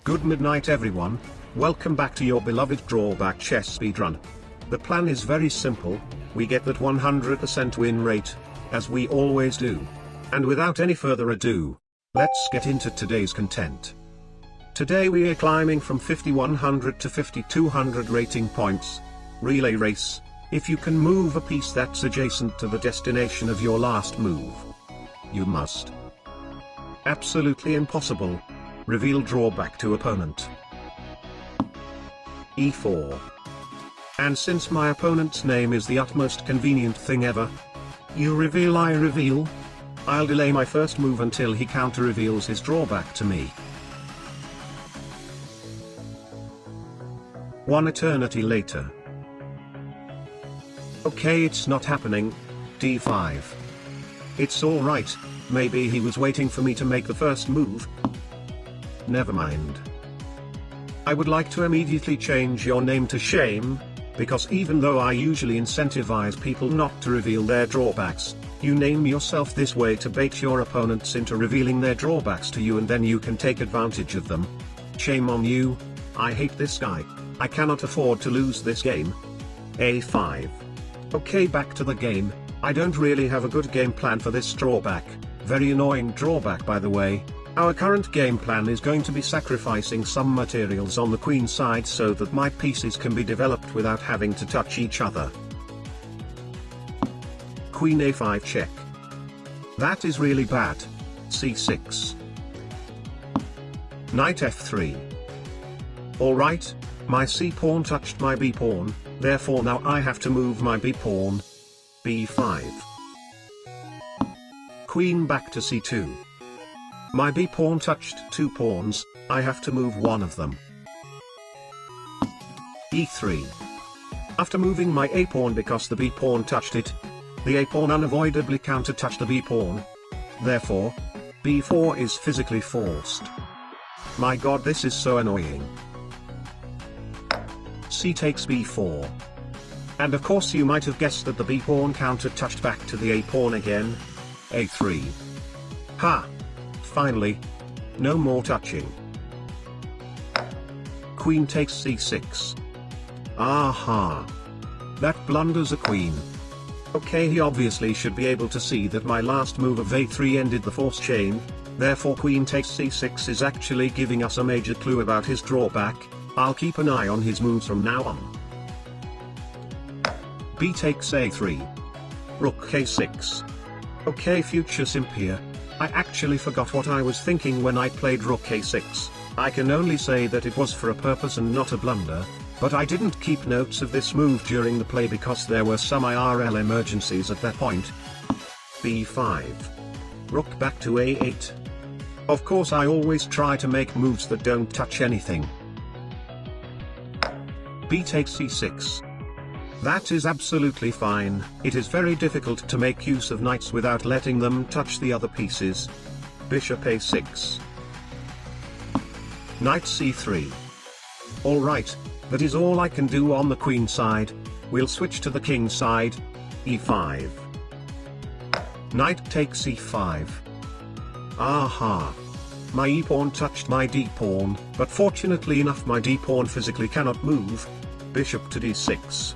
Good midnight everyone, welcome back to your beloved drawback chess speedrun. The plan is very simple, we get that 100% win rate, as we always do. And without any further ado, let's get into today's content. Today we are climbing from 5100 to 5200 rating points. Relay race, if you can move a piece that's adjacent to the destination of your last move. You must. Absolutely impossible. Reveal drawback to opponent. E4. And since my opponent's name is the utmost convenient thing ever. You reveal, I reveal. I'll delay my first move until he counter-reveals his drawback to me. One eternity later. Okay, it's not happening. D5. It's alright, maybe he was waiting for me to make the first move. Never mind. I would like to immediately change your name to Shame, because even though I usually incentivize people not to reveal their drawbacks, you name yourself this way to bait your opponents into revealing their drawbacks to you and then you can take advantage of them. Shame on you. I hate this guy. I cannot afford to lose this game. A5. Okay, back to the game. I don't really have a good game plan for this drawback. Very annoying drawback, by the way. Our current game plan is going to be sacrificing some materials on the queen side so that my pieces can be developed without having to touch each other. Queen a5 check. That is really bad. C6. Knight f3. Alright, my c-pawn touched my b-pawn, therefore now I have to move my b-pawn. b5. Queen back to c2. My b-pawn touched two pawns, I have to move one of them. e3. After moving my a-pawn because the b-pawn touched it, the a-pawn unavoidably counter-touched the b-pawn. Therefore, b4 is physically forced. My god, this is so annoying. C takes b4. And of course you might have guessed that the b-pawn counter-touched back to the a-pawn again. a3. Ha! Finally. No more touching. Queen takes c6. Aha! That blunders a queen. Okay, he obviously should be able to see that my last move of a3 ended the force chain, therefore queen takes c6 is actually giving us a major clue about his drawback. I'll keep an eye on his moves from now on. B takes a3. Rook k6. Okay, future simp here. I actually forgot what I was thinking when I played rook a6. I can only say that it was for a purpose and not a blunder, but I didn't keep notes of this move during the play because there were some IRL emergencies at that point. b5. Rook back to a8. Of course I always try to make moves that don't touch anything. B takes c6. That is absolutely fine. It is very difficult to make use of knights without letting them touch the other pieces. Bishop a6. Knight c3. Alright, that is all I can do on the queen side. We'll switch to the king side. e5. Knight takes c5. Aha! My e-pawn touched my d-pawn, but fortunately enough my d-pawn physically cannot move. Bishop to d6.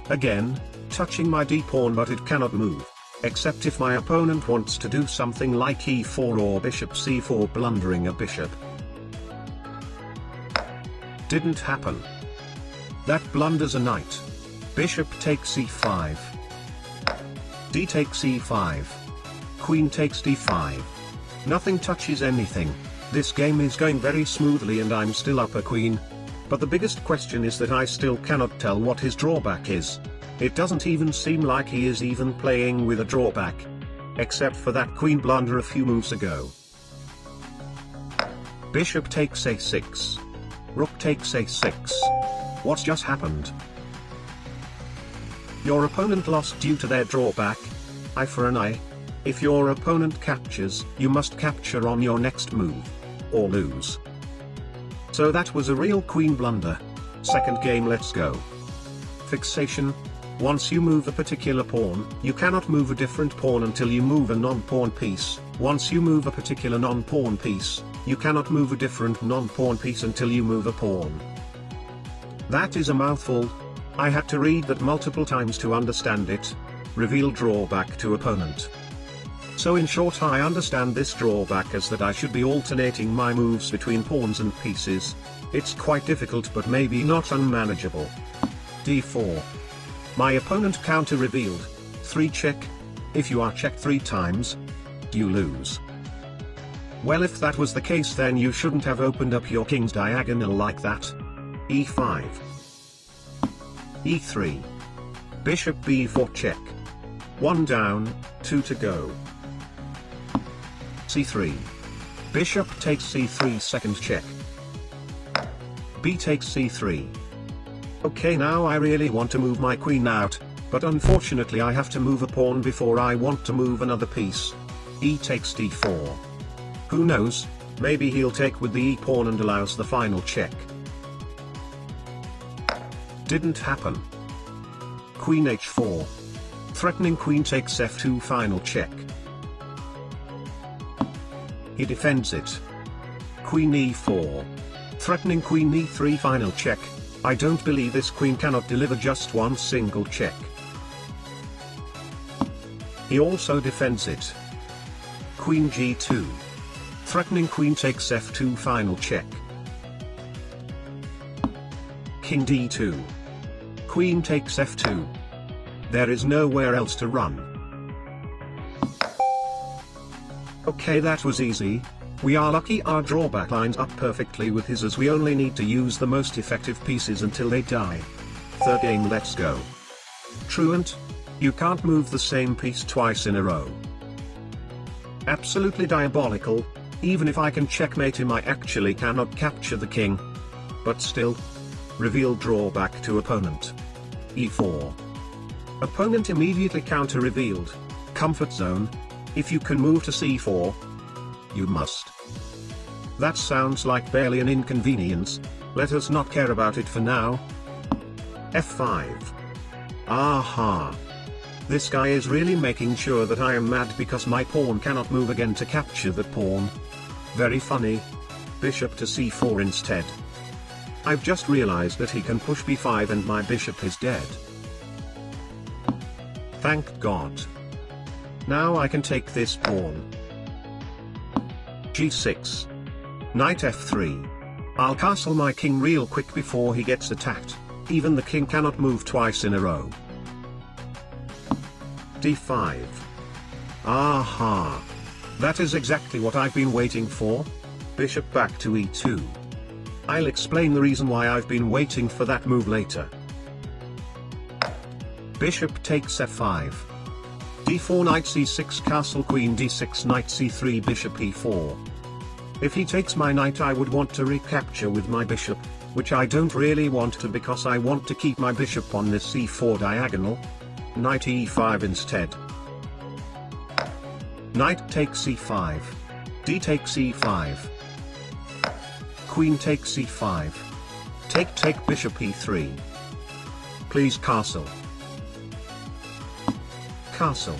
Again, touching my d-pawn but it cannot move, except if my opponent wants to do something like e4 or bishop c4 blundering a bishop. Didn't happen. That blunders a knight. Bishop takes c5. D takes e5. Queen takes d5. Nothing touches anything. This game is going very smoothly and I'm still up a queen. But the biggest question is that I still cannot tell what his drawback is. It doesn't even seem like he is even playing with a drawback. Except for that queen blunder a few moves ago. Bishop takes a6. Rook takes a6. What's just happened? Your opponent lost due to their drawback. Eye for an eye. If your opponent captures, you must capture on your next move. Or lose. So that was a real queen blunder. Second game, let's go. Fixation. Once you move a particular pawn, you cannot move a different pawn until you move a non-pawn piece. Once you move a particular non-pawn piece, You cannot move a different non-pawn piece until you move a pawn. That is a mouthful. I had to read that multiple times to understand it. Reveal drawback to opponent. So in short, I understand this drawback as that I should be alternating my moves between pawns and pieces. It's quite difficult but maybe not unmanageable. d4. My opponent counter revealed. 3 check. If you are checked 3 times, you lose. Well, if that was the case, then you shouldn't have opened up your king's diagonal like that. e5. e3. Bishop b4 check. 1 down, 2 to go. c3. Bishop takes c3 second check. B takes c3. Okay, now I really want to move my queen out, but unfortunately I have to move a pawn before I want to move another piece. E takes d4. Who knows, maybe he'll take with the e-pawn and allows the final check. Didn't happen. Queen h4. Threatening queen takes f2 final check. He defends it. Queen e4. Threatening queen e3 final check. I don't believe this queen cannot deliver just one single check. He also defends it. Queen g2. Threatening queen takes f2 final check. King d2. Queen takes f2. There is nowhere else to run. Okay, that was easy. We are lucky our drawback lines up perfectly with his, as we only need to use the most effective pieces until they die. Third game, let's go. Truant, you can't move the same piece twice in a row. Absolutely diabolical. Even if I can checkmate him, I actually cannot capture the king. But still. Reveal drawback to opponent. e4. Opponent immediately counter revealed. Comfort zone. If you can move to c4, you must. That sounds like barely an inconvenience. Let us not care about it for now. f5. Aha. This guy is really making sure that I am mad because my pawn cannot move again to capture the pawn. Very funny. Bishop to c4 instead. I've just realized that he can push b5 and my bishop is dead. Thank God. Now I can take this pawn. g6. Knight f3. I'll castle my king real quick before he gets attacked. Even the king cannot move twice in a row. d5. Aha. That is exactly what I've been waiting for. Bishop back to e2. I'll explain the reason why I've been waiting for that move later. Bishop takes f5. d4 knight c6 castle queen d6 knight c3 bishop e4. If he takes my knight, I would want to recapture with my bishop, which I don't really want to because I want to keep my bishop on this c4 diagonal. Knight e5 instead. Knight takes c5. D takes e5. Queen takes c5. Take bishop e3. Please castle. Castle.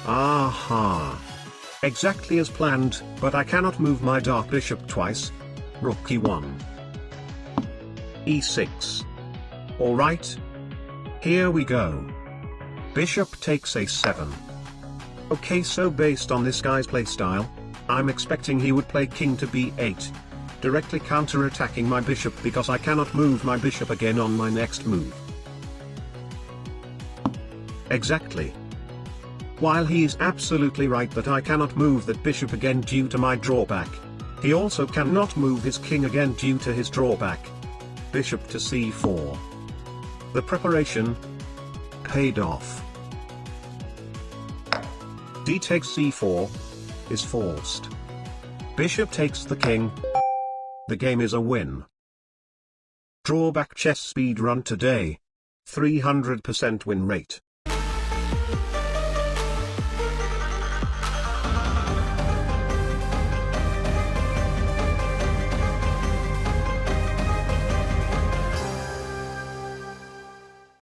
Aha. Exactly as planned, but I cannot move my dark bishop twice. Rook e1. e6. Alright. Here we go. Bishop takes a7. Okay, so based on this guy's playstyle, I'm expecting he would play king to b8. Directly counter-attacking my bishop because I cannot move my bishop again on my next move. Exactly. While he is absolutely right that I cannot move that bishop again due to my drawback, he also cannot move his king again due to his drawback. Bishop to c4. The preparation paid off. D takes c4 is forced. Bishop takes the king. The game is a win. Drawback chess speed run today. 300% win rate.